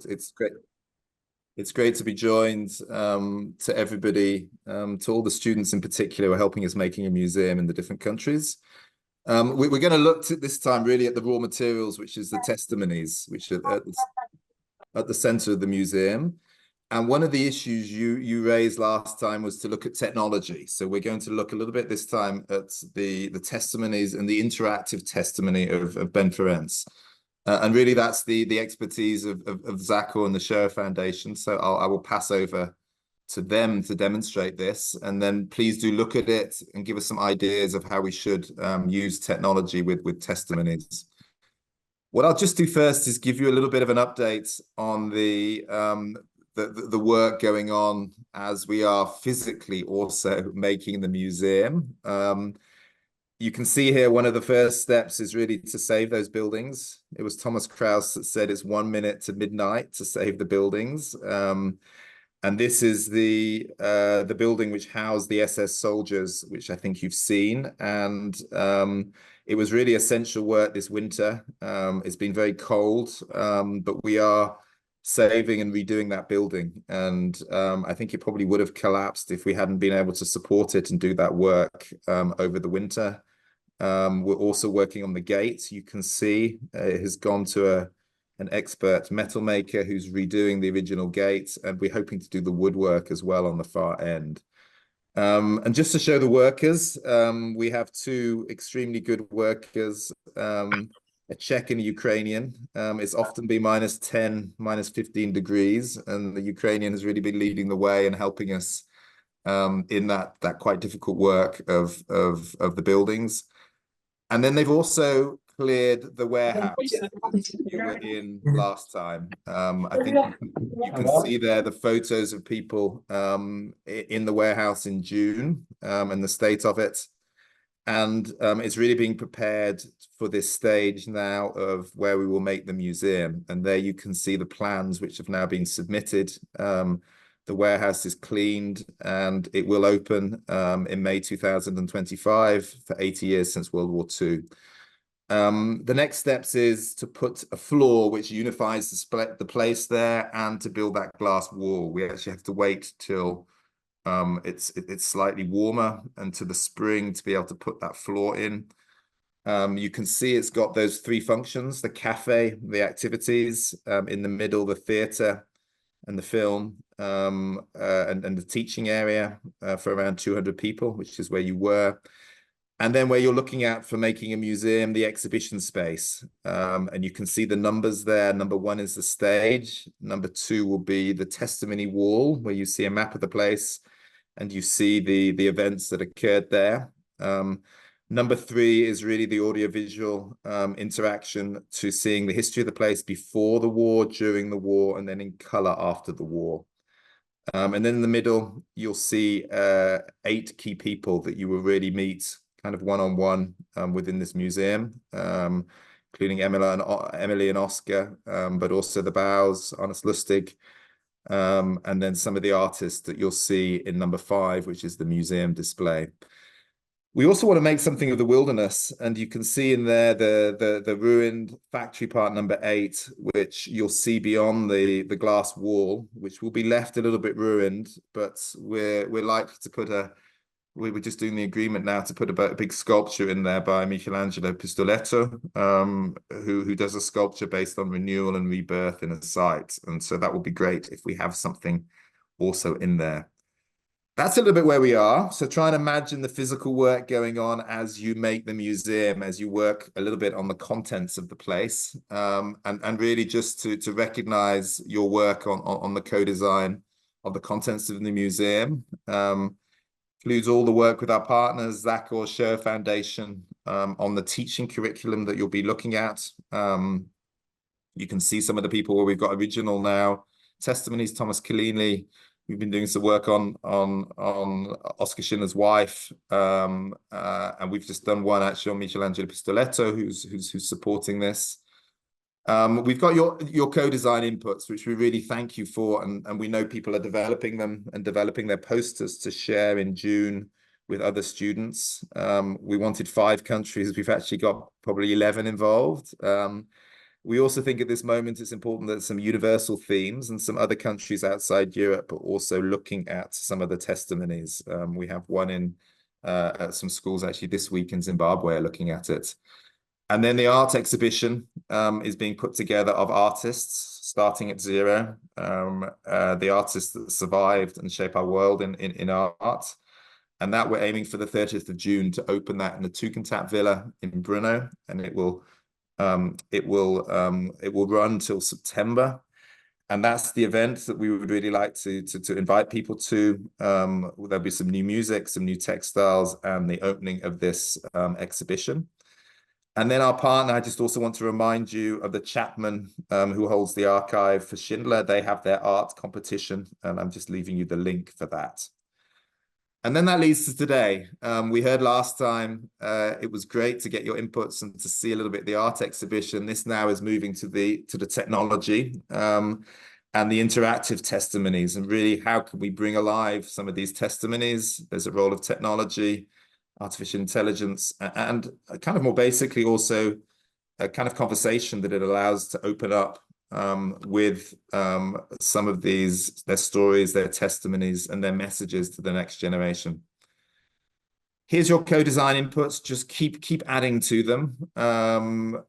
It's great. It's great to be joined to everybody, to all the students in particular who are helping us making a museum in the different countries. We're going to look at this time really at the raw materials, which is the testimonies, which are at the center of the museum. And one of the issues you raised last time was to look at technology. So we're going to look a little bit this time at the testimonies and the interactive testimony of Ben Ferencz. And really that's the expertise of Zachor and the Scherer Foundation. So I will pass over to them to demonstrate this. And then please do look at it and give us some ideas of how we should use technology with testimonies. What I'll just do first is give you a little bit of an update on the work going on as we are physically also making the museum. You can see here one of the first steps is really to save those buildings. It was Thomas Kraus that said it's 1 minute to midnight to save the buildings. And this is the building which housed the SS soldiers, which I think you've seen. And it was really essential work this winter. It's been very cold, but we are saving and redoing that building. And I think it probably would have collapsed if we hadn't been able to support it and do that work over the winter. We're also working on the gate. You can see it has gone to an expert metal maker who's redoing the original gate, and we're hoping to do the woodwork as well on the far end. And just to show the workers, we have two extremely good workers, a Czech and a Ukrainian. It's often been -10, -15 degrees, and the Ukrainian has really been leading the way and helping us in that quite difficult work of the buildings. And then they've also cleared the warehouse you were in last time. I think you can see there the photos of people in the warehouse in June and the state of it. And it's really being prepared for this stage now of where we will make the museum. And there you can see the plans which have now been submitted. The warehouse is cleaned and it will open in May 2025 for 80 years since World War II. The next steps is to put a floor which unifies the place there and to build that glass wall. We actually have to wait till it's slightly warmer and to the spring to be able to put that floor in. You can see it's got those three functions: the cafe, the activities, in the middle, the theatre and the film, and the teaching area for around 200 people, which is where you were. And then where you're looking at for making a museum, the exhibition space. And you can see the numbers there. Number 1 is the stage. Number 2 will be the testimony wall, where you see a map of the place and you see the events that occurred there. Number 3 is really the audiovisual interaction to seeing the history of the place before the war, during the war, and then in color after the war. And then in the middle, you'll see 8 key people that you will really meet kind of one-on-one within this museum, including Emily and Oscar, but also the Bows, Honest Lustig, and then some of the artists that you'll see in number 5, which is the museum display. We also want to make something of the wilderness, and you can see in there the ruined factory part number 8, which you'll see beyond the glass wall, which will be left a little bit ruined, but we're likely to put we were just doing the agreement now to put a big sculpture in there by Michelangelo Pistoletto, who does a sculpture based on renewal and rebirth in a site. And so that would be great if we have something also in there. That's a little bit where we are. So try and imagine the physical work going on as you make the museum, as you work a little bit on the contents of the place, and really just to recognize your work on the co-design of the contents of the museum. Includes all the work with our partners, Zachor, Scherer Foundation, on the teaching curriculum that you'll be looking at. You can see some of the people where we've got original now testimonies. Thomas Kalini, we've been doing some work on Oscar Schindler's wife, and we've just done one actually on Michelangelo Pistoletto, who's supporting this. We've got your co-design inputs, which we really thank you for, and we know people are developing them and developing their posters to share in June with other students. We wanted 5 countries. We've actually got probably 11 involved, We also think at this moment it's important that some universal themes and some other countries outside Europe are also looking at some of the testimonies. We have one in at some schools actually this week in Zimbabwe are looking at it. And then the art exhibition is being put together of artists starting at zero, the artists that survived and shape our world in art. And that we're aiming for the 30th of June to open that in the Tugendhat Villa in Brno, and it will run till September. And that's the event that we would really like to invite people to. There'll be some new music, some new textiles, and the opening of this exhibition. And then our partner, I just also want to remind you of the Chapman, who holds the archive for Schindler. They have their art competition, and I'm just leaving you the link for that. And then that leads to today. We heard last time, it was great to get your inputs and to see a little bit of the art exhibition. This now is moving to the technology and the interactive testimonies, and really how can we bring alive some of these testimonies? There's a role of technology, artificial intelligence, and kind of more basically also a kind of conversation that it allows to open up with some of these, their stories, their testimonies, and their messages to the next generation. Here's your co-design inputs. Just keep adding to them. They're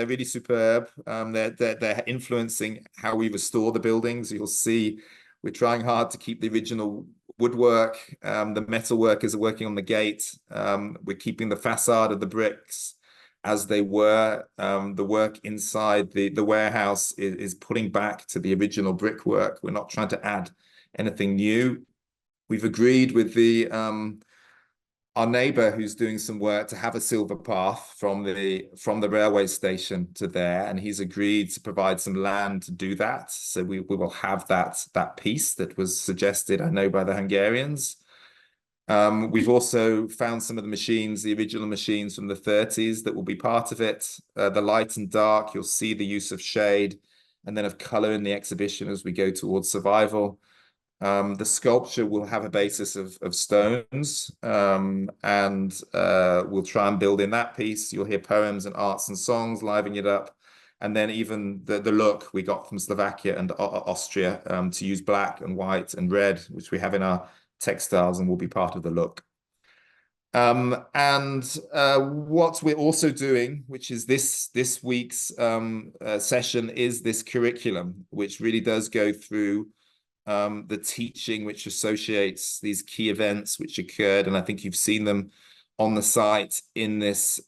really superb. They're influencing how we restore the buildings. You'll see we're trying hard to keep the original woodwork. The metal workers are working on the gate. We're keeping the facade of the bricks as they were. The work inside the warehouse is putting back to the original brickwork. We're not trying to add anything new. We've agreed with our neighbor who's doing some work to have a silver path from the railway station to there, and he's agreed to provide some land to do that. So we will have that piece that was suggested, I know, by the Hungarians. We've also found some of the machines, the original machines from the 30s, that will be part of it. The light and dark, you'll see the use of shade and then of color in the exhibition as we go towards survival. The sculpture will have a basis of stones, and we'll try and build in that piece. You'll hear poems and arts and songs livening it up. And then even the look we got from Slovakia and Austria, to use black and white and red, which we have in our textiles and will be part of the look. What we're also doing, which is this week's session, is this curriculum, which really does go through the teaching which associates these key events which occurred, and I think you've seen them on the site in this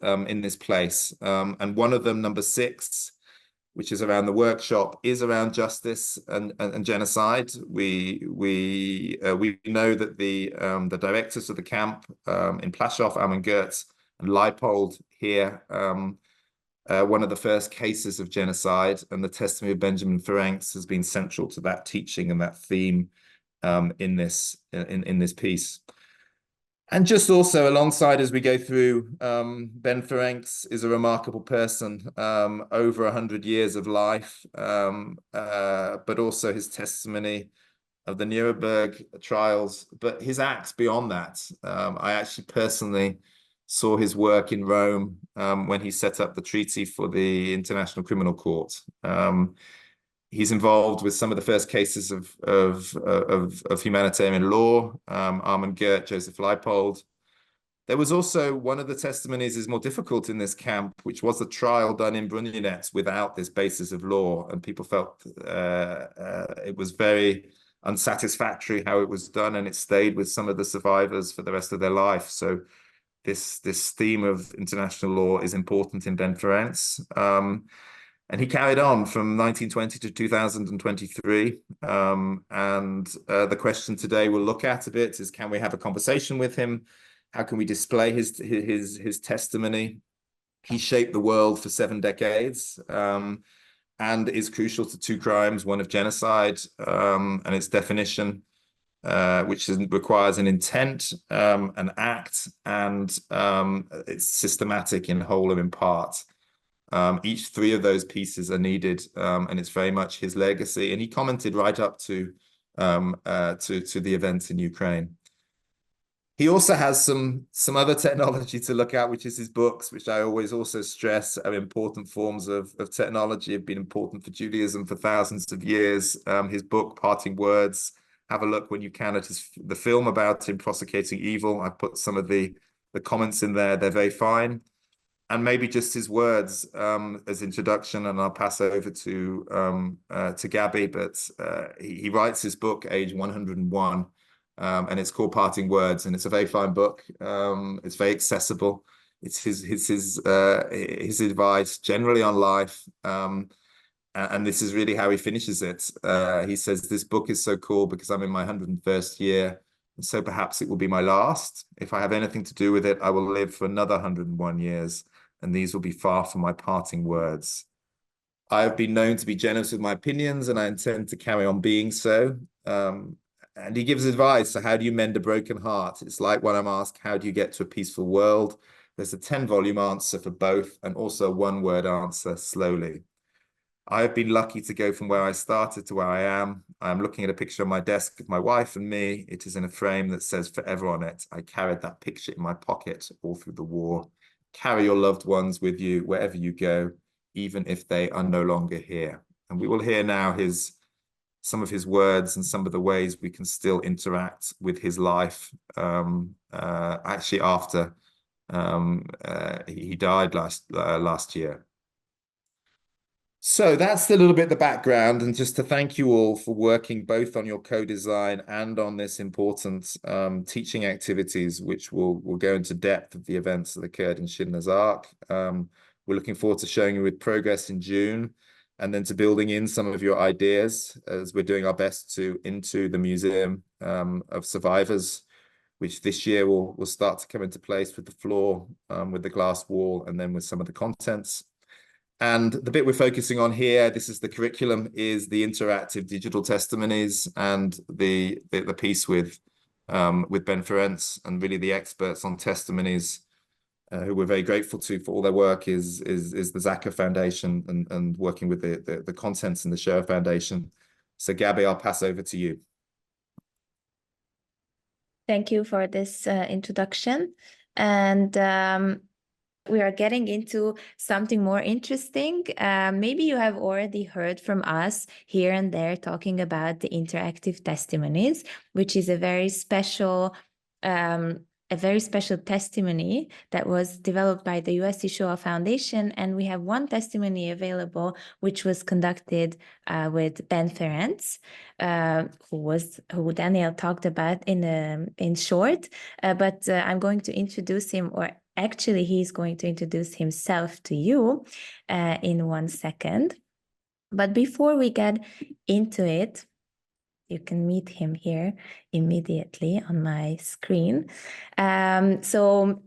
place. And one of them, number 6, which is around the workshop, is around justice and genocide. We know that the directors of the camp in Plaszow, Armin Goetz, and Leipold here, one of the first cases of genocide, and the testimony of Ben Ferencz has been central to that teaching and that theme in this piece. And just also alongside as we go through, Ben Ferencz is a remarkable person, over 100 years of life, but also his testimony of the Nuremberg trials, but his acts beyond that. I actually personally saw his work in Rome when he set up the treaty for the International Criminal Court. He's involved with some of the first cases of humanitarian law, Armin Goetz, Joseph Leipold. There was also one of the testimonies is more difficult in this camp, which was the trial done in Brunynets without this basis of law, and people felt it was very unsatisfactory how it was done, and it stayed with some of the survivors for the rest of their life. So this theme of international law is important in Ben Ferencz. And he carried on from 1920 to 2023. The question today we'll look at a bit is, can we have a conversation with him? How can we display his testimony? He shaped the world for 7 decades, and is crucial to 2 crimes, one of genocide and its definition, which requires an intent, an act, and it's systematic in whole or in part. Each 3 of those pieces are needed, and it's very much his legacy. And he commented right up to the events in Ukraine. He also has some other technology to look at, which is his books, which I always also stress are important forms of technology, have been important for Judaism for thousands of years. His book, Parting Words, have a look when you can at the film about him prosecuting evil. I put some of the comments in there. They're very fine. And maybe just his words as introduction, and I'll pass over to Gabby. But he writes his book, age 101, and it's called Parting Words, and it's a very fine book. It's very accessible. It's his advice generally on life, and this is really how he finishes it. He says, "This book is so cool because I'm in my 101st year. And so perhaps it will be my last. If I have anything to do with it, I will live for another 101 years, and these will be far from my parting words. I have been known to be generous with my opinions, and I intend to carry on being so." And he gives advice. So how do you mend a broken heart? It's like when I'm asked, how do you get to a peaceful world? There's a 10-volume answer for both, and also a one-word answer, slowly. I have been lucky to go from where I started to where I am. I am looking at a picture on my desk of my wife and me. It is in a frame that says forever on it. I carried that picture in my pocket all through the war. Carry your loved ones with you wherever you go, even if they are no longer here. And we will hear now some of his words and some of the ways we can still interact with his life, actually after he died last year. So that's a little bit the background, and just to thank you all for working both on your co-design and on this important teaching activities, which will go into depth of the events that occurred in Schindler's Ark. We're looking forward to showing you with progress in June, and then to building in some of your ideas as we're doing our best into the Museum of Survivors, which this year will start to come into place with the floor, with the glass wall, and then with some of the contents. And the bit we're focusing on here, this is the curriculum, is the interactive digital testimonies and the piece with Ben Ferencz, and really the experts on testimonies who we're very grateful to for all their work is the Zaka Foundation and working with the contents and the Shoah Foundation. So Gabby, I'll pass over to you. Thank you for this introduction. And we are getting into something more interesting. Maybe you have already heard from us here and there talking about the interactive testimonies, which is a very special testimony that was developed by the USC Shoah Foundation. And we have one testimony available, which was conducted with Ben Ferencz, who Daniel talked about in short. But I'm going to introduce him, or actually he's going to introduce himself to you in 1 second. But before we get into it, you can meet him here immediately on my screen. So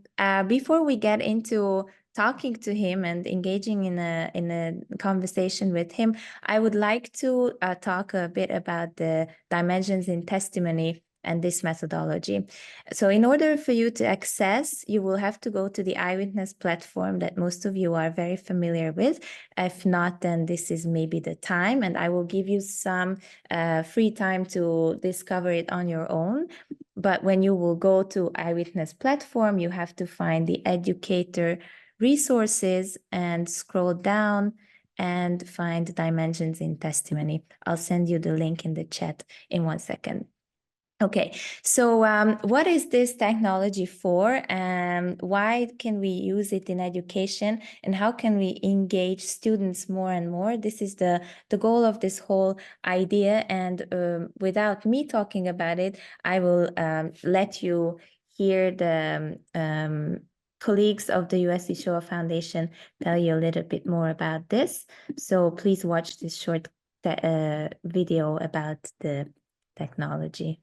before we get into talking to him and engaging in a conversation with him, I would like to talk a bit about the dimensions in testimony and this methodology. So in order for you to access, you will have to go to the Eyewitness platform that most of you are very familiar with. If not, then this is maybe the time, and I will give you some free time to discover it on your own. But when you will go to Eyewitness platform, you have to find the educator resources and scroll down and find dimensions in testimony. I'll send you the link in the chat in 1 second. Okay, so what is this technology for? Why can we use it in education? And how can we engage students more and more? This is the goal of this whole idea. And without me talking about it, I will let you hear the colleagues of the USC Shoah Foundation tell you a little bit more about this. So please watch this short video about the technology.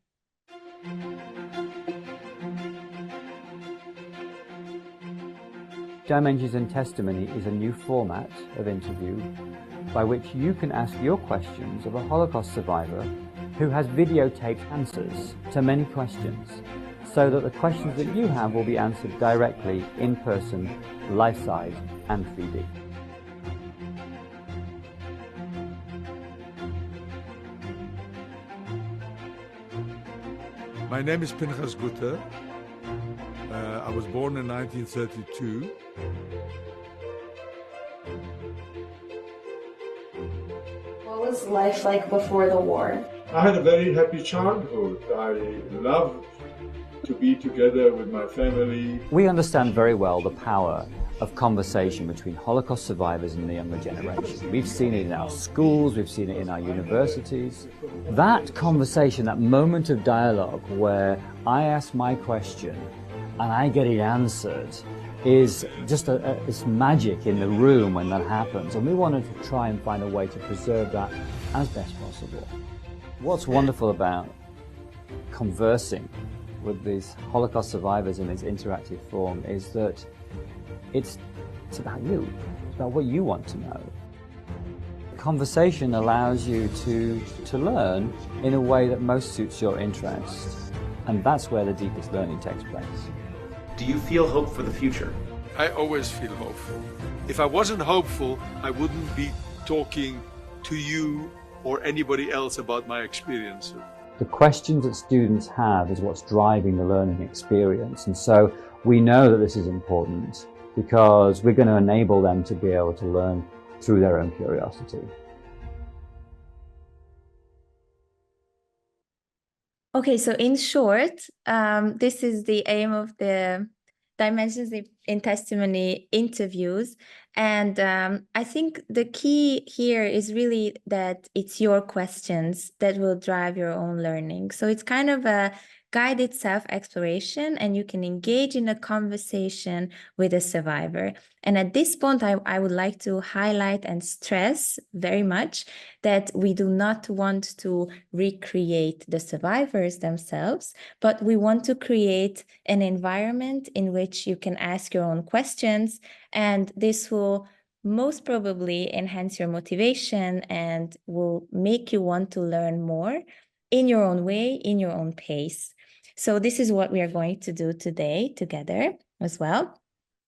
Dimensions in Testimony is a new format of interview by which you can ask your questions of a Holocaust survivor who has videotaped answers to many questions, so that the questions that you have will be answered directly in person, life-size and 3D. My name is Pinchas Guter. I was born in 1932. What was life like before the war? I had a very happy childhood. I loved to be together with my family. We understand very well the power of conversation between Holocaust survivors and the younger generation. We've seen it in our schools, we've seen it in our universities. That conversation, that moment of dialogue where I ask my question and I get it answered, is just it's magic in the room when that happens, and we wanted to try and find a way to preserve that as best possible. What's wonderful about conversing with these Holocaust survivors in this interactive form is that it's about you, it's about what you want to know. Conversation allows you to learn in a way that most suits your interests, and that's where the deepest learning takes place. Do you feel hope for the future? I always feel hopeful. If I wasn't hopeful, I wouldn't be talking to you or anybody else about my experiences. The questions that students have is what's driving the learning experience, and so we know that this is important because we're going to enable them to be able to learn through their own curiosity. Okay, so in short, this is the aim of the Dimensions in Testimony interviews. And I think the key here is really that it's your questions that will drive your own learning. So it's kind of a guided self-exploration, and you can engage in a conversation with a survivor. And at this point, I would like to highlight and stress very much that we do not want to recreate the survivors themselves, but we want to create an environment in which you can ask your own questions, and this will most probably enhance your motivation and will make you want to learn more in your own way, in your own pace. So this is what we are going to do today together as well.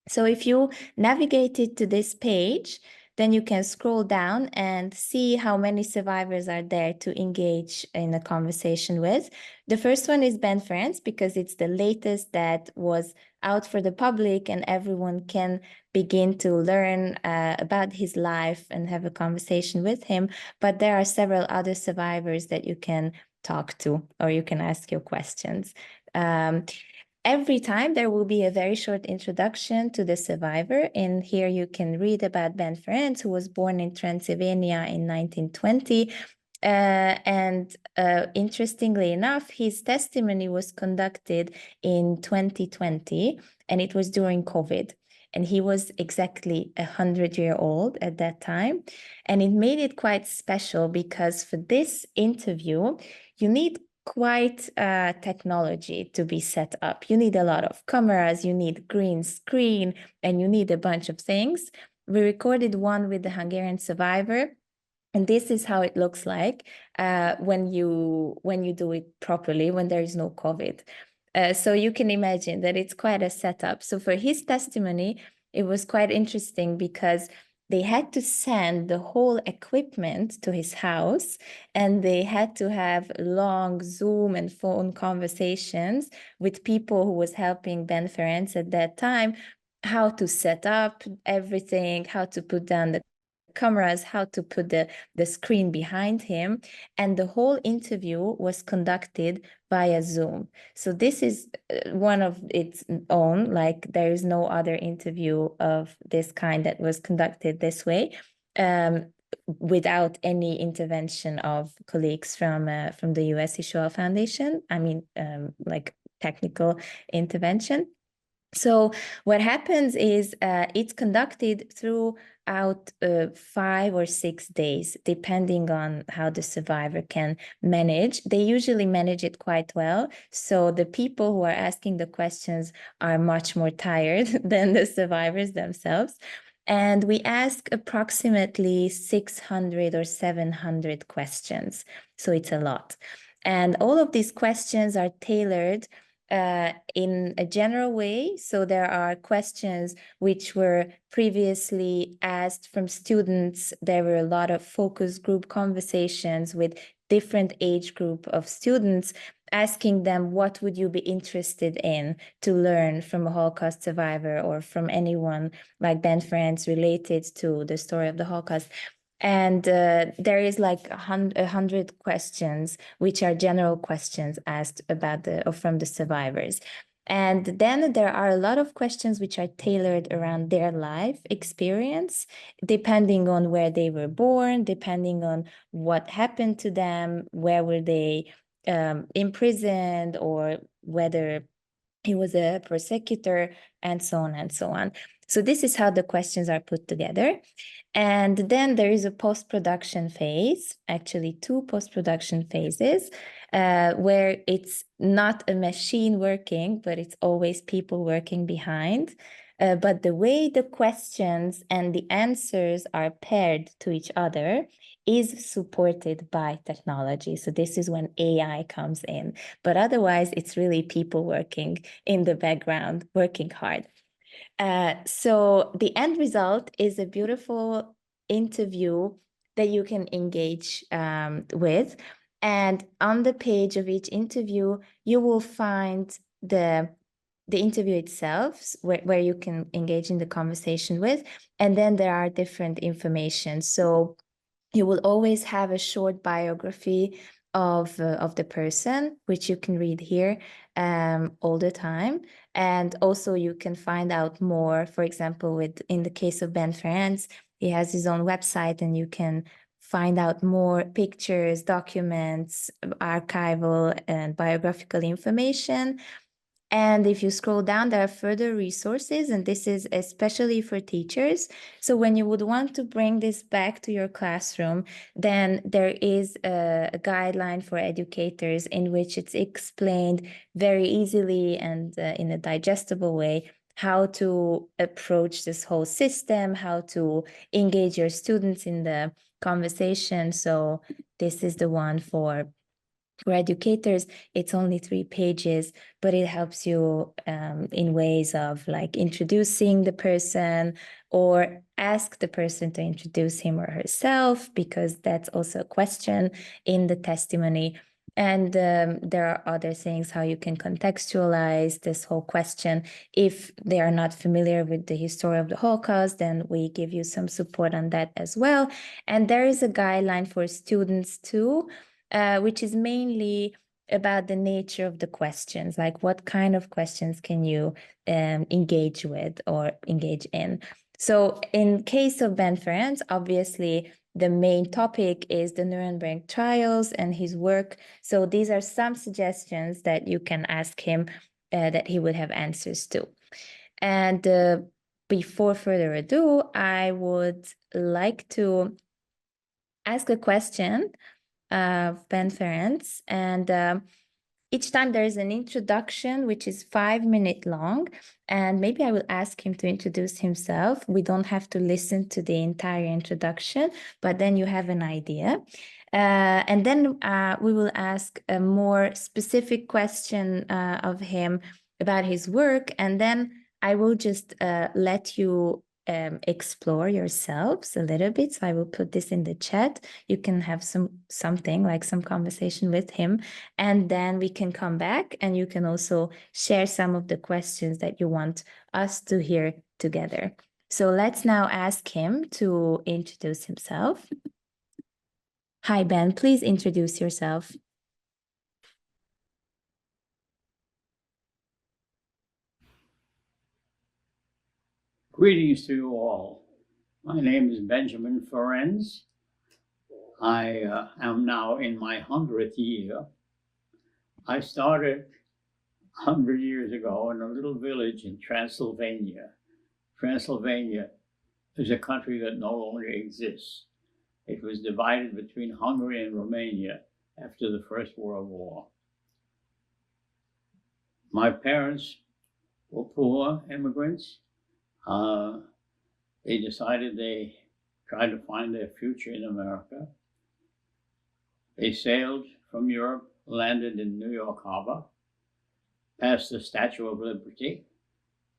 So if you navigated to this page, then you can scroll down and see how many survivors are there to engage in a conversation with. The first one is Ben Ferencz, because it's the latest that was out for the public and everyone can begin to learn about his life and have a conversation with him. But there are several other survivors that you can talk to, or you can ask your questions. Every time there will be a very short introduction to the survivor, and here you can read about Ben Ferencz, who was born in Transylvania in 1920. Interestingly enough, his testimony was conducted in 2020, and it was during COVID. And he was exactly 100-year-old at that time. And it made it quite special because for this interview, you need quite technology to be set up. You need a lot of cameras, you need green screen, and you need a bunch of things. We recorded one with the Hungarian survivor, and this is how it looks like when you do it properly, when there is no COVID. So you can imagine that it's quite a setup. So for his testimony, it was quite interesting because they had to send the whole equipment to his house, and they had to have long Zoom and phone conversations with people who was helping Ben Ferencz at that time, how to set up everything, how to put down the cameras, how to put the screen behind him. And the whole interview was conducted via Zoom. So this is one of its own, like there is no other interview of this kind that was conducted this way, without any intervention of colleagues from the US Shoah Foundation. I mean, like technical intervention. So what happens is it's conducted throughout 5 or 6 days, depending on how the survivor can manage. They usually manage it quite well. So the people who are asking the questions are much more tired than the survivors themselves. And we ask approximately 600 or 700 questions. So it's a lot. And all of these questions are tailored in a general way. So there are questions which were previously asked from students. There were a lot of focus group conversations with different age group of students, asking them, what would you be interested in to learn from a Holocaust survivor or from anyone like Ben Ferencz related to the story of the Holocaust? And there is like 100 questions, which are general questions asked about or from the survivors. And then there are a lot of questions which are tailored around their life experience, depending on where they were born, depending on what happened to them, where were they imprisoned, or whether he was a persecutor, and so on and so on. So this is how the questions are put together. And then there is a post-production phase, actually 2 post-production phases, where it's not a machine working, but it's always people working behind. But the way the questions and the answers are paired to each other is supported by technology. So this is when AI comes in. But otherwise, it's really people working in the background, working hard. So the end result is a beautiful interview that you can engage with. And on the page of each interview, you will find the interview itself, where you can engage in the conversation with. And then there are different information. So you will always have a short biography of the person, which you can read here all the time. And also you can find out more, for example, in the case of Ben Ferencz, he has his own website, and you can find out more pictures, documents, archival and biographical information. And if you scroll down, there are further resources, and this is especially for teachers. So when you would want to bring this back to your classroom, then there is a guideline for educators in which it's explained very easily and in a digestible way how to approach this whole system, how to engage your students in the conversation. So this is the one for educators. It's only 3 pages, but it helps you in ways of like introducing the person, or ask the person to introduce him or herself, because that's also a question in the testimony. And there are other things, how you can contextualize this whole question. If they are not familiar with the history of the Holocaust, then we give you some support on that as well. And there is a guideline for students too, which is mainly about the nature of the questions, like what kind of questions can you engage with or engage in. So in case of Ben Ferencz, obviously, the main topic is the Nuremberg trials and his work. So these are some suggestions that you can ask him that he would have answers to. And before further ado, I would like to ask a question of Ben Ferencz. And each time there is an introduction, which is 5 minutes long. And maybe I will ask him to introduce himself. We don't have to listen to the entire introduction, but then you have an idea. And then we will ask a more specific question of him about his work. And then I will just let you explore yourselves a little bit. So I will put this in the chat. You can have something like some conversation with him, and then we can come back, and you can also share some of the questions that you want us to hear together. So let's now ask him to introduce himself. Hi, Ben, please introduce yourself. Greetings to you all. My name is Benjamin Ferencz. I am now in my 100th year. I started 100 years ago in a little village in Transylvania. Transylvania is a country that no longer exists. It was divided between Hungary and Romania after the First World War. My parents were poor immigrants. They decided they tried to find their future in America. They sailed from Europe, landed in New York Harbor, past the Statue of Liberty,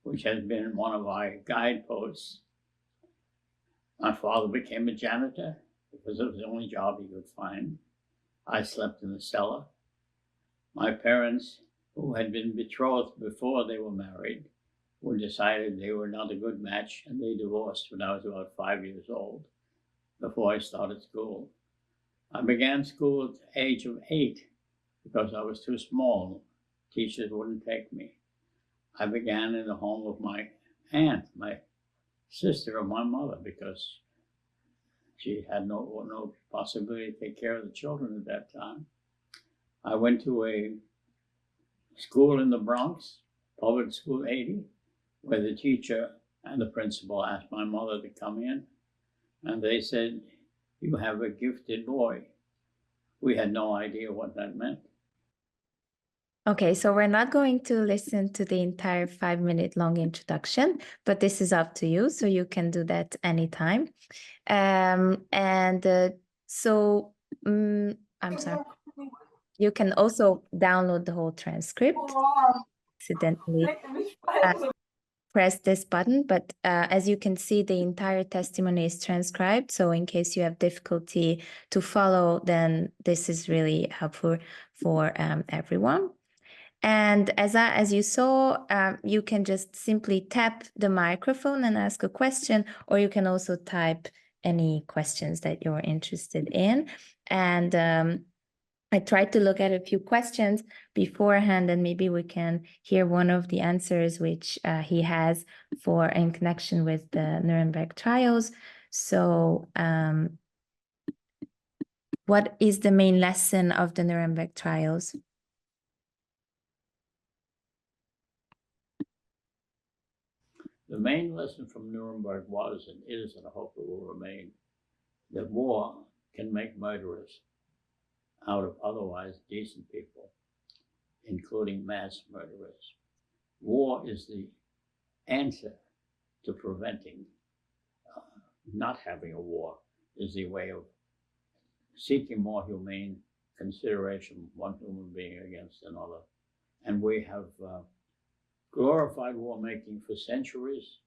which has been one of our guideposts. My father became a janitor because it was the only job he could find. I slept in the cellar. My parents, who had been betrothed before they were married, were decided they were not a good match, and they divorced when I was about 5 years old, before I started school. I began school at the age of 8 because I was too small. Teachers wouldn't take me. I began in the home of my aunt, my sister of my mother, because she had no possibility to take care of the children at that time. I went to a school in the Bronx, public school 80, where the teacher and the principal asked my mother to come in, and they said, "You have a gifted boy." We had no idea what that meant. Okay, so we're not going to listen to the entire 5-minute long introduction, but this is up to you, so you can do that anytime. I'm sorry. You can also download the whole transcript. Accidentally press this button, but as you can see, the entire testimony is transcribed. So in case you have difficulty to follow, then this is really helpful for everyone. And as you saw, you can just simply tap the microphone and ask a question, or you can also type any questions that you're interested in. And I tried to look at a few questions beforehand, and maybe we can hear one of the answers which he has for in connection with the Nuremberg trials. So what is the main lesson of the Nuremberg trials? The main lesson from Nuremberg was, and is, and I hope it will remain, that war can make murderers out of otherwise decent people, including mass murderers. War is the answer to preventing not having a war, is the way of seeking more humane consideration, one human being against another. And we have glorified war making for centuries.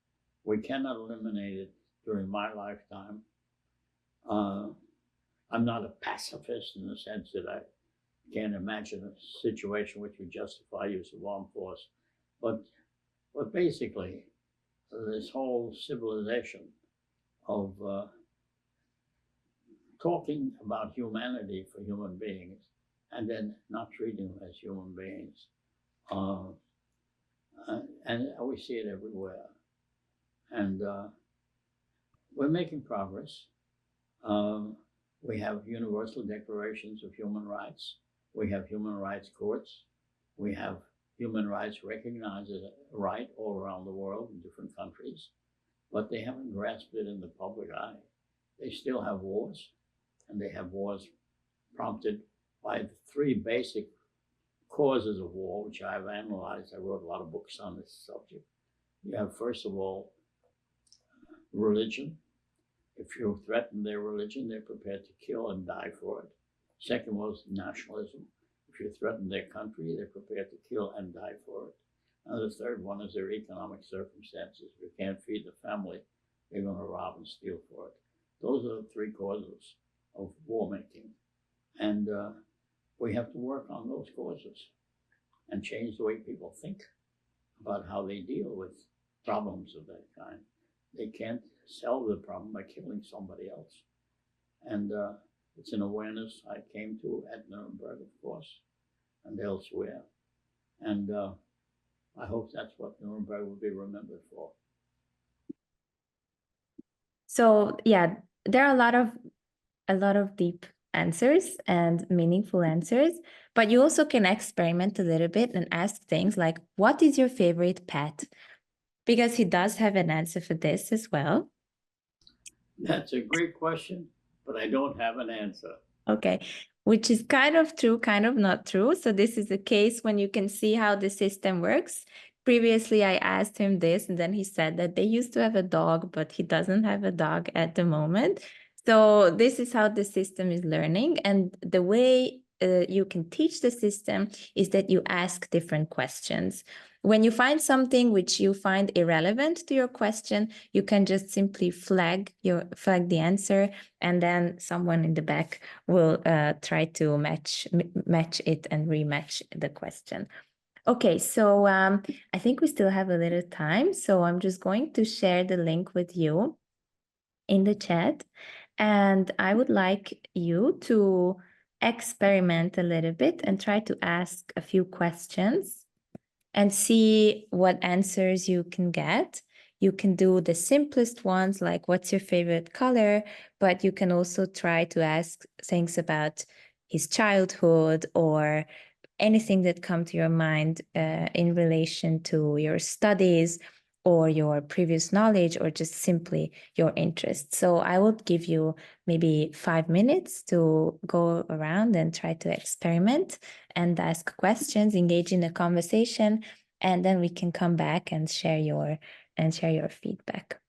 We cannot eliminate it during my lifetime. I'm not a pacifist in the sense that I can't imagine a situation which would justify use of armed force. But basically, this whole civilization of talking about humanity for human beings and then not treating them as human beings. And we see it everywhere. And we're making progress. We have universal declarations of human rights. We have human rights courts. We have human rights recognized as a right all around the world in different countries, but they haven't grasped it in the public eye. They still have wars, and they have wars prompted by the 3 basic causes of war, which I've analyzed. I wrote a lot of books on this subject. You have, first of all, religion. If you threaten their religion, they're prepared to kill and die for it. Second was nationalism. If you threaten their country, they're prepared to kill and die for it. And the third one is their economic circumstances. If you can't feed the family, they're going to rob and steal for it. Those are the 3 causes of war making. And we have to work on those causes and change the way people think about how they deal with problems of that kind. They can't solve the problem by killing somebody else. And it's an awareness I came to at Nuremberg, of course, and elsewhere. And I hope that's what Nuremberg will be remembered for. So yeah, there are a lot of deep answers and meaningful answers, but you also can experiment a little bit and ask things like, what is your favorite pet? Because he does have an answer for this as well. That's a great question, but I don't have an answer. Okay, which is kind of true, kind of not true. So this is a case when you can see how the system works. Previously, I asked him this, and then he said that they used to have a dog, but he doesn't have a dog at the moment. So this is how the system is learning. And the way you can teach the system is that you ask different questions. when you find something which you find irrelevant to your question, you can just simply flag the answer, and then someone in the back will try to match it and rematch the question. Okay, so I think we still have a little time, so I'm just going to share the link with you in the chat, and I would like you to experiment a little bit and try to ask a few questions and see what answers you can get. You can do the simplest ones, like what's your favorite color, but you can also try to ask things about his childhood or anything that come to your mind in relation to your studies or your previous knowledge or just simply your interests. So I would give you maybe 5 minutes to go around and try to experiment and ask questions, engage in a conversation, and then we can come back and share your feedback.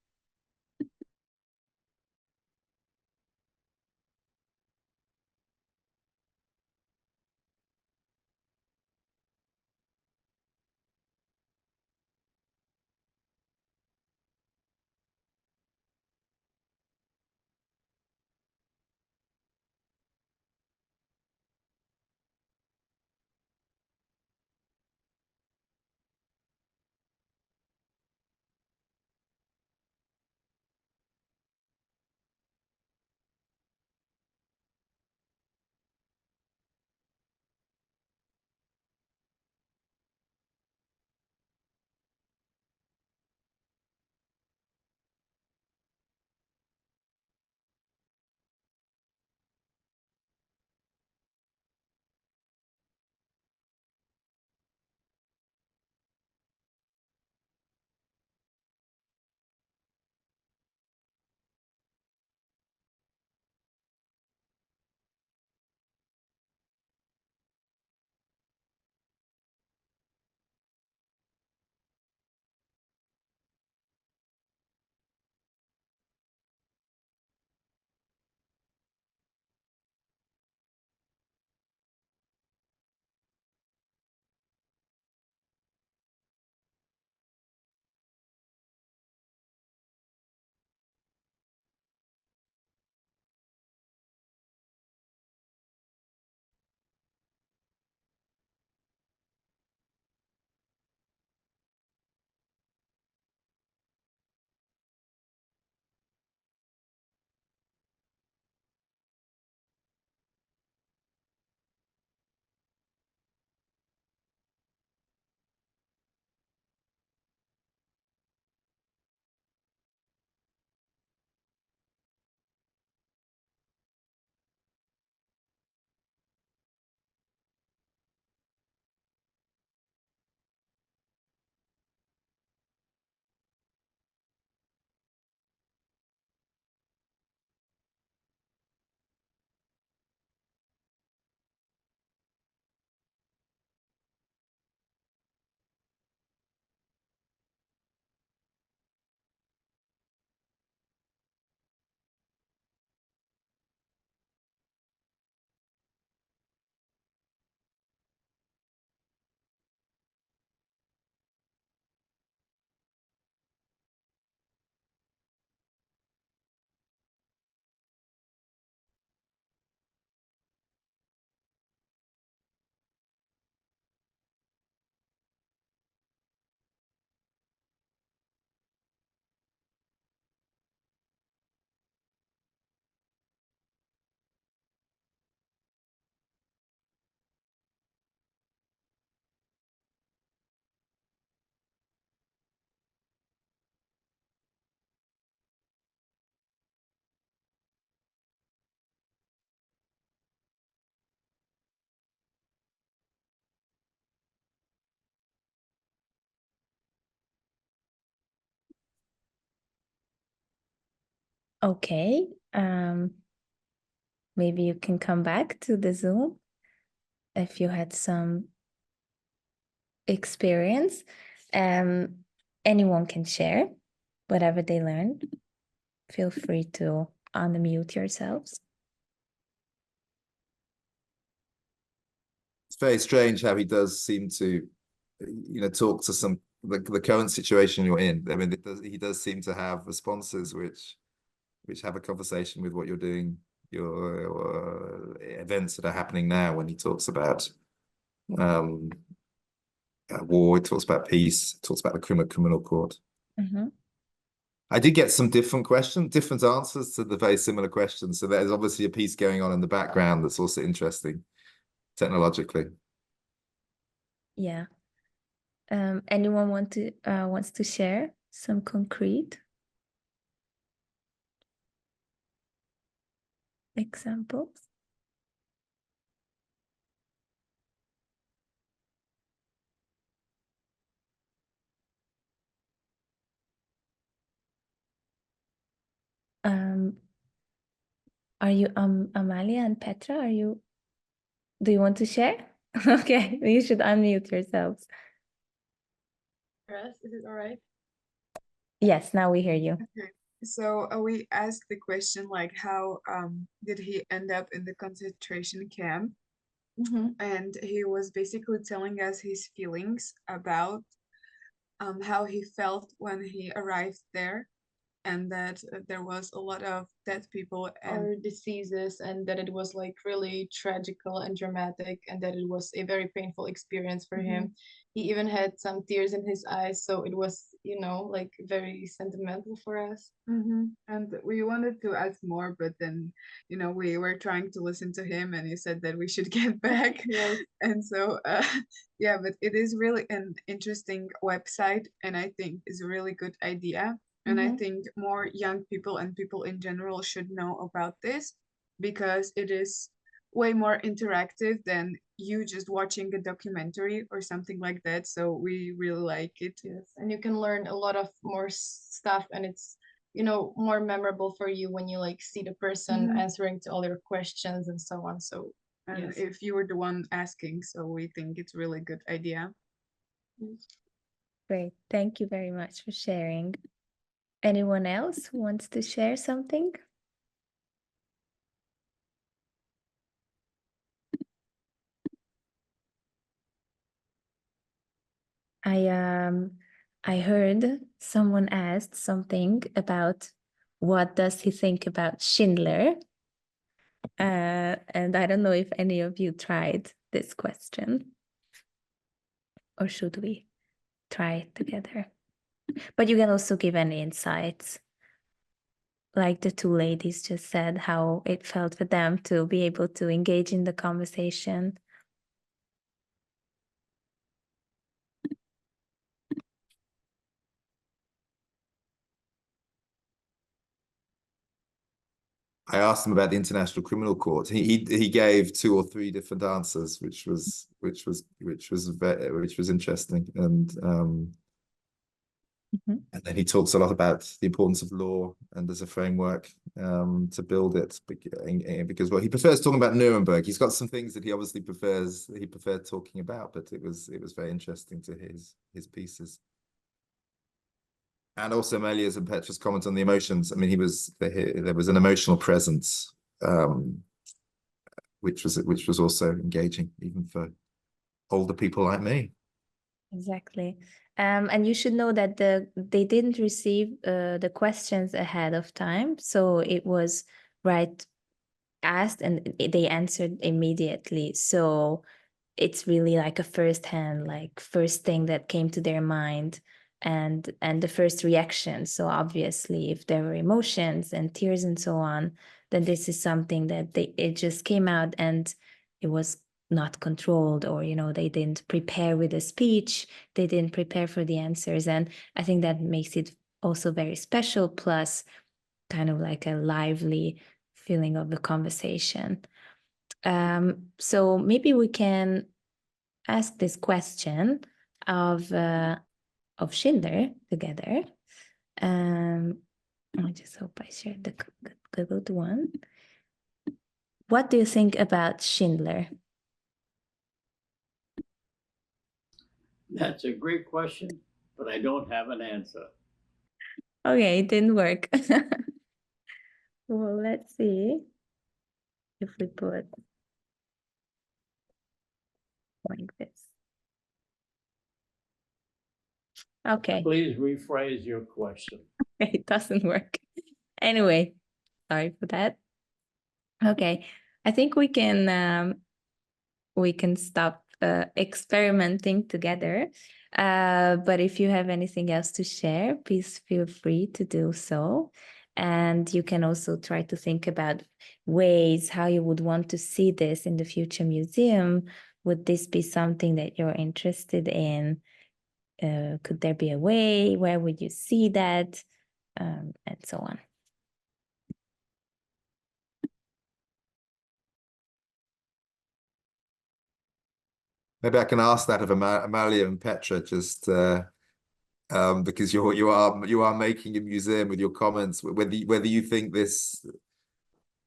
Okay, maybe you can come back to the Zoom if you had some experience. Anyone can share whatever they learned. Feel free to unmute yourselves. It's very strange how he does seem to talk to the current situation you're in. I mean, he does seem to have responses which have a conversation with what you're doing, your events that are happening now. When he talks about war, he talks about peace, he talks about the criminal court. Mm-hmm. I did get some different answers to the very similar questions. So there's obviously a piece going on in the background that's also interesting technologically. Yeah. Anyone wants to share some concrete examples? Are you Amalia and Petra? Do you want to share? Okay, you should unmute yourselves. Is it all right? Yes, now we hear you. Okay. So we asked the question like, how did he end up in the concentration camp? And he was basically telling us his feelings about how he felt when he arrived there, and that there was a lot of dead people and diseases, and that it was like really tragical and dramatic, and that it was a very painful experience for him. He even had some tears in his eyes, so it was, like very sentimental for us. And we wanted to ask more, but then, we were trying to listen to him, and he said that we should get back. Yes. And so, yeah, but it is really an interesting website, and I think it's a really good idea. And I think more young people and people in general should know about this, because it is way more interactive than you just watching a documentary or something like that. So we really like it. Yes. And you can learn a lot of more stuff, and it's, more memorable for you when you like see the person answering to all your questions and so on. So, and yes, if you were the one asking, so we think it's really good idea. Great. Thank you very much for sharing. Anyone else who wants to share something? I heard someone asked something about what does he think about Schindler? And I don't know if any of you tried this question, or should we try it together? But you can also give any insights. Like the two ladies just said, how it felt for them to be able to engage in the conversation. I asked him about the International Criminal Court. He gave 2 or 3 different answers, which was interesting, and then he talks a lot about the importance of law and as a framework to build it, because he prefers talking about Nuremberg. He's got some things that he obviously preferred talking about, but it was very interesting to hear his pieces. And also Amelia's and Petra's comment on the emotions. I mean, there was an emotional presence, which was also engaging, even for older people like me. Exactly. And you should know that they didn't receive the questions ahead of time, so it was asked and they answered immediately. So it's really like a first thing that came to their mind, and the first reaction. So obviously, if there were emotions and tears and so on, then this is something that it just came out, and it was not controlled, or they didn't prepare with a speech, they didn't prepare for the answers. And I think that makes it also very special, plus kind of like a lively feeling of the conversation. So maybe we can ask this question of Schindler together. I just hope I shared the good one. What do you think about Schindler? That's a great question, but I don't have an answer. Okay, it didn't work. Well, let's see if we put like this. Okay. Please rephrase your question. It doesn't work. Anyway, sorry for that. Okay, I think we can stop experimenting together. But if you have anything else to share, please feel free to do so. And you can also try to think about ways how you would want to see this in the future museum. Would this be something that you're interested in? Could there be a way? Where would you see that? And so on. Maybe I can ask that of Amalia and Petra, just because you are making a museum with your comments, whether you think this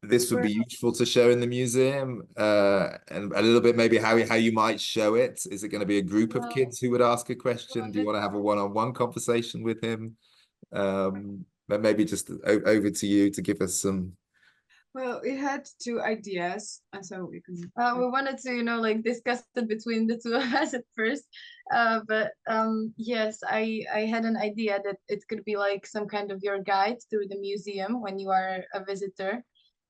would be useful to show in the museum, and a little bit maybe how you might show it. Is it going to be a group of kids who would ask a question? Do you want to have a one-on-one conversation with him? But maybe just over to you to give us some. Well, we had two ideas, and so we can. We wanted to, like discuss it between the two of us at first. But yes, I had an idea that it could be like some kind of your guide through the museum when you are a visitor.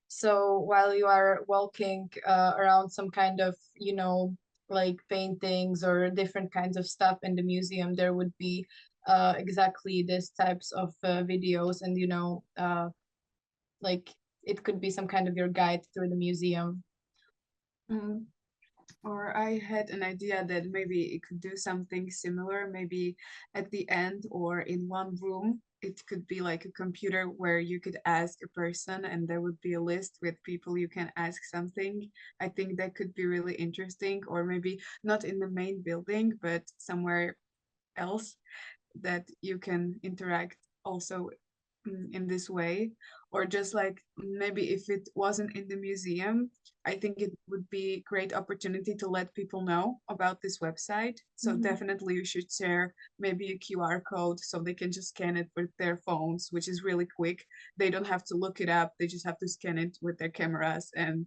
So while you are walking around some kind of, like paintings or different kinds of stuff in the museum, there would be exactly these types of videos, and like it could be some kind of your guide through the museum. Or I had an idea that maybe it could do something similar, maybe at the end or in one room. It could be like a computer where you could ask a person and there would be a list with people you can ask something. I think that could be really interesting, or maybe not in the main building, but somewhere else that you can interact also in this way. Or just like maybe if it wasn't in the museum, I think it would be great opportunity to let people know about this website. So definitely you should share maybe a QR code so they can just scan it with their phones, which is really quick. They don't have to look it up, they just have to scan it with their cameras. And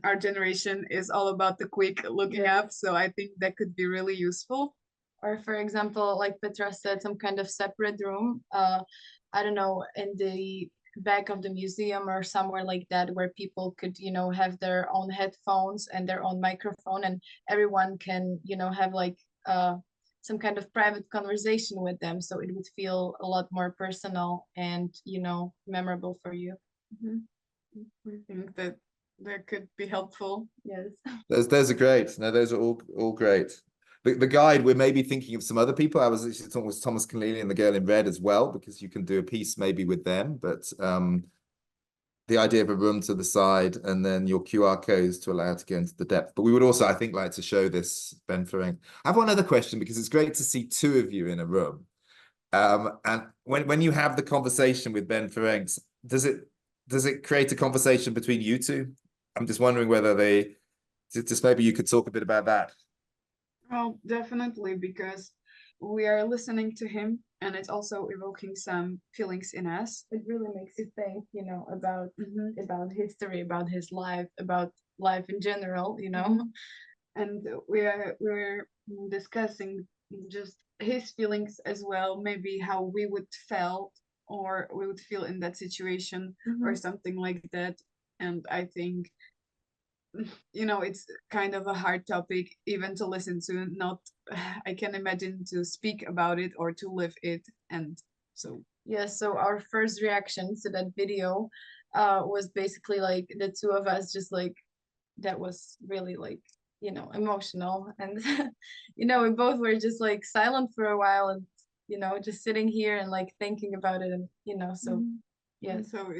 our generation is all about the quick looking up, so I think that could be really useful. Or for example, like Petra said, some kind of separate room, I don't know, in the back of the museum or somewhere like that, where people could, have their own headphones and their own microphone, and everyone can, have like some kind of private conversation with them. So it would feel a lot more personal and, memorable for you. I think that could be helpful. Yes. Those are great. No, those are all great. The guide, we're maybe thinking of some other people. I was actually talking with Thomas Keneally and the Girl in Red as well, because you can do a piece maybe with them. But the idea of a room to the side and then your QR codes to allow to go into the depth. But we would also, I think, like to show this, Ben Ferencz. I have one other question, because it's great to see two of you in a room. And when you have the conversation with Ben Ferencz, does it create a conversation between you two? I'm just wondering whether just maybe you could talk a bit about that. Well, definitely, because we are listening to him and it's also evoking some feelings in us. It really makes you think, about history, about his life, about life in general, And we're discussing just his feelings as well, maybe how we would felt or we would feel in that situation or something like that. And I think it's kind of a hard topic even to listen to. Not I can imagine to speak about it or to live it. And so yes, so our first reaction to that video was basically like the two of us just like, that was really like, emotional. And we both were just like silent for a while, and just sitting here and like thinking about it. And so yeah, and so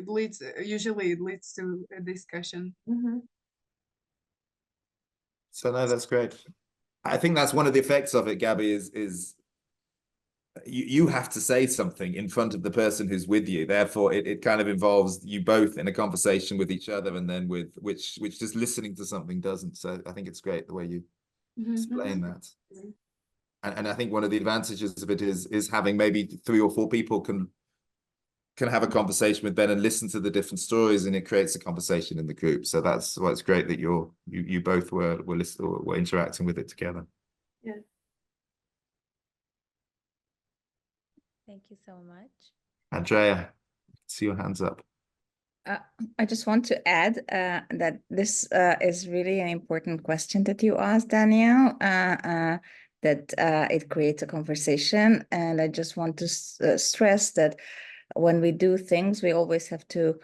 usually it leads to a discussion. So no, that's great. I think that's one of the effects of it, Gabby, is you have to say something in front of the person who's with you. Therefore, it kind of involves you both in a conversation with each other, and then with which just listening to something doesn't. So I think it's great the way you explain that. And I think one of the advantages of it is having maybe 3 or 4 people can have a conversation with Ben and listen to the different stories, and it creates a conversation in the group. So that's why it's great that you both were listening or were interacting with it together. Yeah. Thank you so much. Andrea, see your hands up. I just want to add that this is really an important question that you asked, Danielle, that it creates a conversation. And I just want to stress that when we do things, we always have to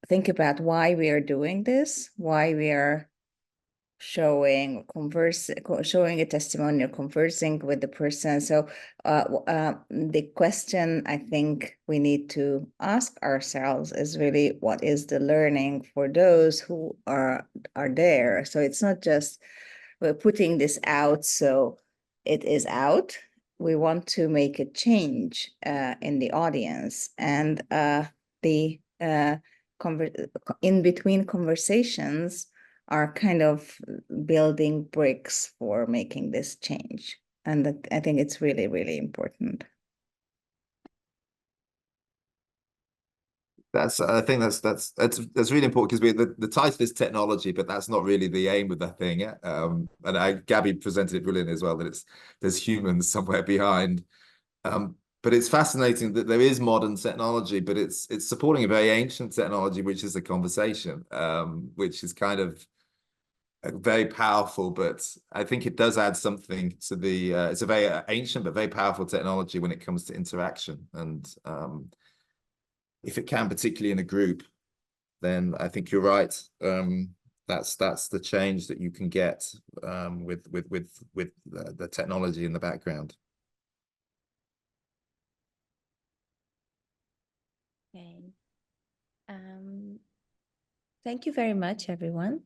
think about why we are doing this, why we are showing a testimonial, conversing with the person. So the question I think we need to ask ourselves is really, what is the learning for those who are there? So it's not just we're putting this out so it is out. We want to make a change in the audience, and the in between conversations are kind of building bricks for making this change. And that, I think it's really, really important. I think that's really important, because the title is technology, but that's not really the aim of that thing. And Gabby presented it brilliantly as well, that there's humans somewhere behind. But it's fascinating that there is modern technology, but it's supporting a very ancient technology, which is the conversation, which is kind of very powerful. But I think it does add something to the. It's a very ancient but very powerful technology when it comes to interaction, and if it can, particularly in a group, then I think you're right. That's the change that you can get with the technology in the background. Okay. Thank you very much, everyone.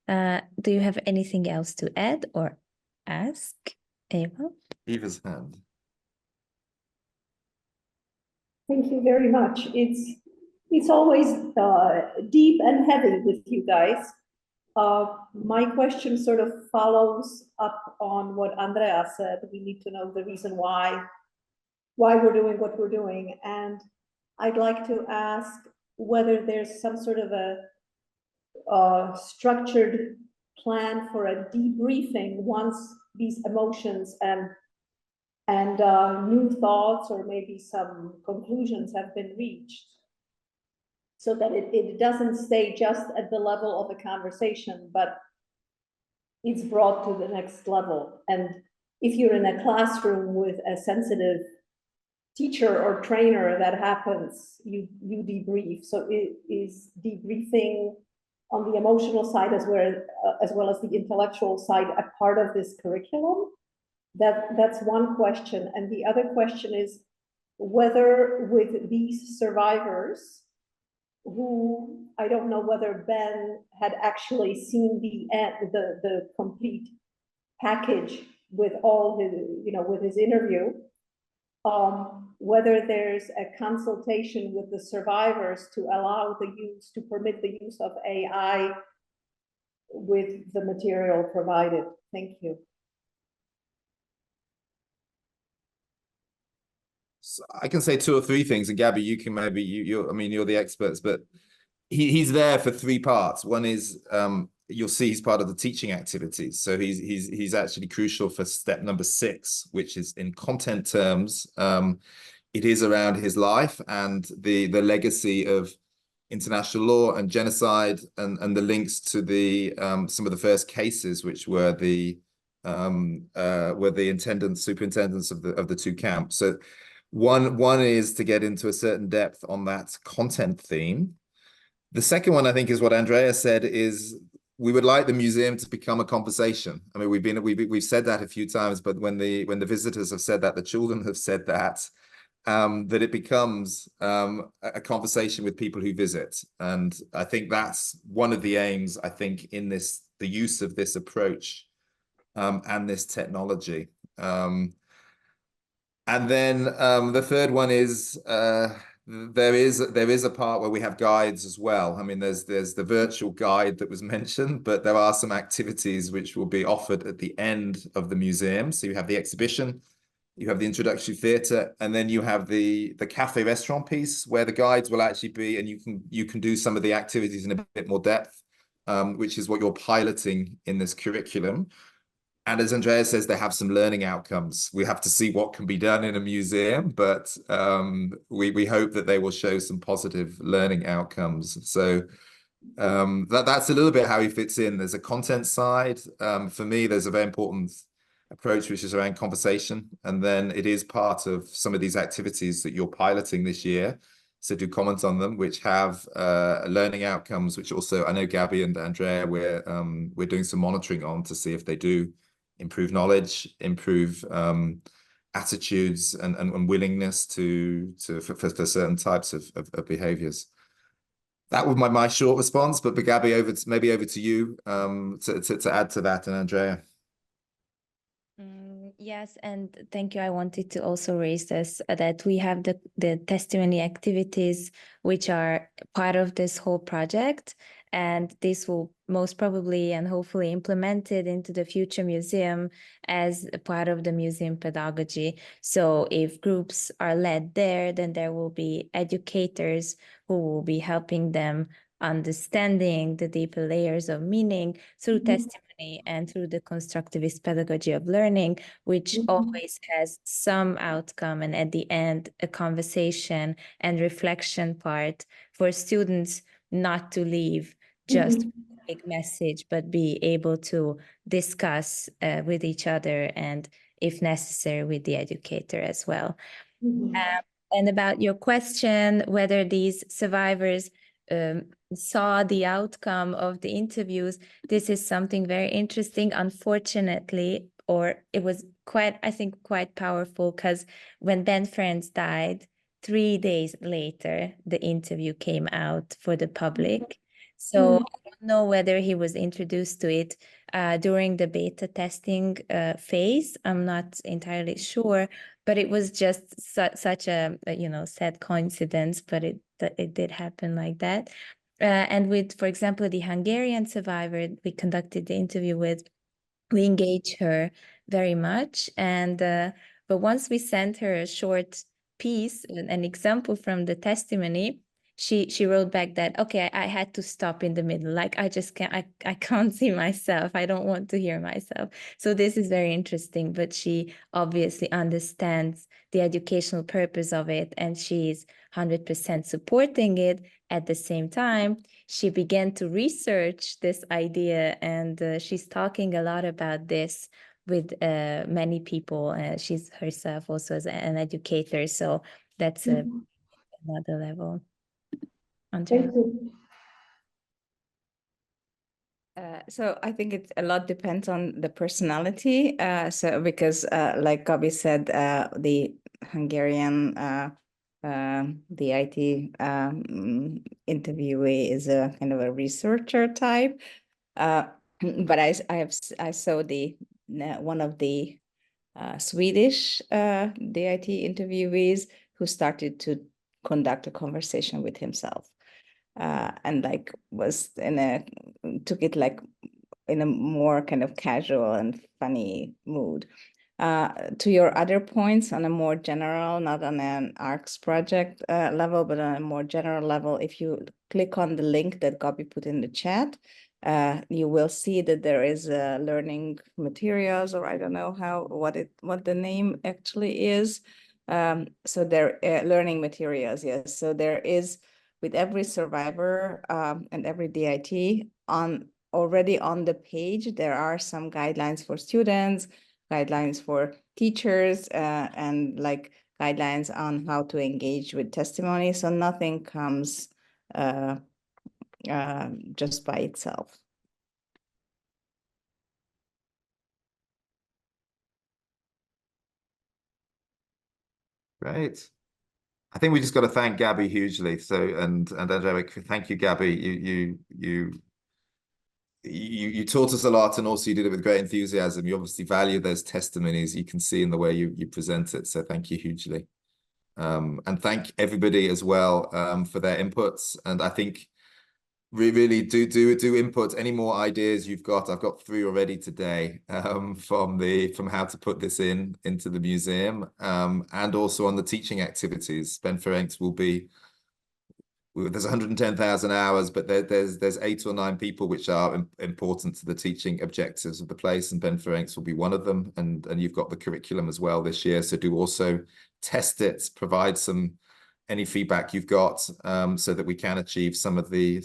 Do you have anything else to add or ask? Eva? Eva's hand. Thank you very much. It's always deep and heavy with you guys. My question sort of follows up on what Andrea said. We need to know the reason why we're doing what we're doing. And I'd like to ask whether there's some sort of a structured plan for a debriefing once these emotions and new thoughts or maybe some conclusions have been reached, so that it doesn't stay just at the level of a conversation, but it's brought to the next level. And if you're in a classroom with a sensitive teacher or trainer, that happens, you debrief. So is debriefing on the emotional side as well as the intellectual side a part of this curriculum? That's one question. And the other question is whether with these survivors, who I don't know whether Ben had actually seen the complete package with all his, with his interview, whether there's a consultation with the survivors to allow to permit the use of AI with the material provided. Thank you. So I can say two or three things, and Gabby, you can maybe you're the experts, but he's there for three parts. One is you'll see he's part of the teaching activities, so he's actually crucial for step number 6, which is in content terms. It is around his life and the legacy of international law and genocide, and the links to the some of the first cases, which were the superintendents of the two camps. So one is to get into a certain depth on that content theme. The second one, I think, is what Andrea said, is we would like the museum to become a conversation. I mean, we've said that a few times, but when the visitors have said that, the children have said that, that it becomes a conversation with people who visit. And I think that's one of the aims, I think, in the use of this approach and this technology. And then the third one is there is a part where we have guides as well. I mean, there's the virtual guide that was mentioned, but there are some activities which will be offered at the end of the museum. So you have the exhibition, you have the introductory theatre, and then you have the cafe restaurant piece where the guides will actually be, and you can do some of the activities in a bit more depth, which is what you're piloting in this curriculum. And as Andrea says, they have some learning outcomes. We have to see what can be done in a museum, but we hope that they will show some positive learning outcomes. So that's a little bit how he fits in. There's a content side. For me, there's a very important approach, which is around conversation. And then it is part of some of these activities that you're piloting this year. So do comment on them, which have learning outcomes, which also I know Gabby and Andrea, we're doing some monitoring on to see if they do improve knowledge, improve attitudes and willingness for certain types of behaviors. That was my short response, but Gabby, maybe over to you to add to that, and Andrea. Yes, and thank you. I wanted to also raise this, that we have the testimony activities, which are part of this whole project, and this will most probably and hopefully implemented into the future museum as a part of the museum pedagogy. So if groups are led there, then there will be educators who will be helping them understanding the deeper layers of meaning through testimony and through the constructivist pedagogy of learning, which always has some outcome, and at the end, a conversation and reflection part for students not to leave just a big message, but be able to discuss with each other and, if necessary, with the educator as well. And about your question, whether these survivors saw the outcome of the interviews, this is something very interesting. Unfortunately, or it was quite, I think, quite powerful, because when Ben Ferencz died, 3 days later, the interview came out for the public. So I don't know whether he was introduced to it during the beta testing phase. I'm not entirely sure, but it was just such a sad coincidence, but it did happen like that. And with, for example, the Hungarian survivor we conducted the interview with, we engaged her very much. And but once we sent her a short piece, an example from the testimony, she wrote back that, okay, I had to stop in the middle. Like, I just can't, I can't see myself. I don't want to hear myself. So this is very interesting, but she obviously understands the educational purpose of it, and she's 100% supporting it. At the same time, she began to research this idea, and she's talking a lot about this with many people. She's herself also as an educator, so that's another level. Andrea. Thank you. So I think a lot depends on the personality. So because like Gabi said, the Hungarian the IT interviewee is a kind of a researcher type. But I saw one of the Swedish DIT interviewees who started to conduct a conversation with himself, and like took it like in a more kind of casual and funny mood. To your other points, on a more general, not on an ARCS project level, but on a more general level, if you click on the link that Gabi put in the chat, you will see that there is learning materials, or I don't know what the name actually is. So there learning materials, yes. So there is, with every survivor and every DIT, already on the page, there are some guidelines for students, guidelines for teachers, and like guidelines on how to engage with testimony. So nothing comes just by itself. Great. I think we just got to thank Gabby hugely. So and Andrea, thank you, Gabby. You taught us a lot, and also you did it with great enthusiasm. You obviously value those testimonies. You can see in the way you present it. So thank you hugely. And thank everybody as well for their inputs. And I think really do input any more ideas you've got. I've got 3 already today from how to put this into the museum, and also on the teaching activities. Ben Ferencz will be there's 110,000 hours, but there's 8 or 9 people which are important to the teaching objectives of the place, and Ben Ferencz will be one of them. And you've got the curriculum as well this year, so do also test it, provide any feedback you've got, so that we can achieve some of the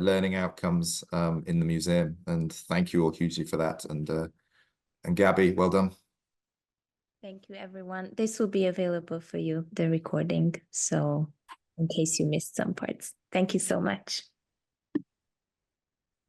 learning outcomes in the museum. And thank you all hugely for that. And Gabby, well done. Thank you, everyone. This will be available for you, the recording, so in case you missed some parts. Thank you so much.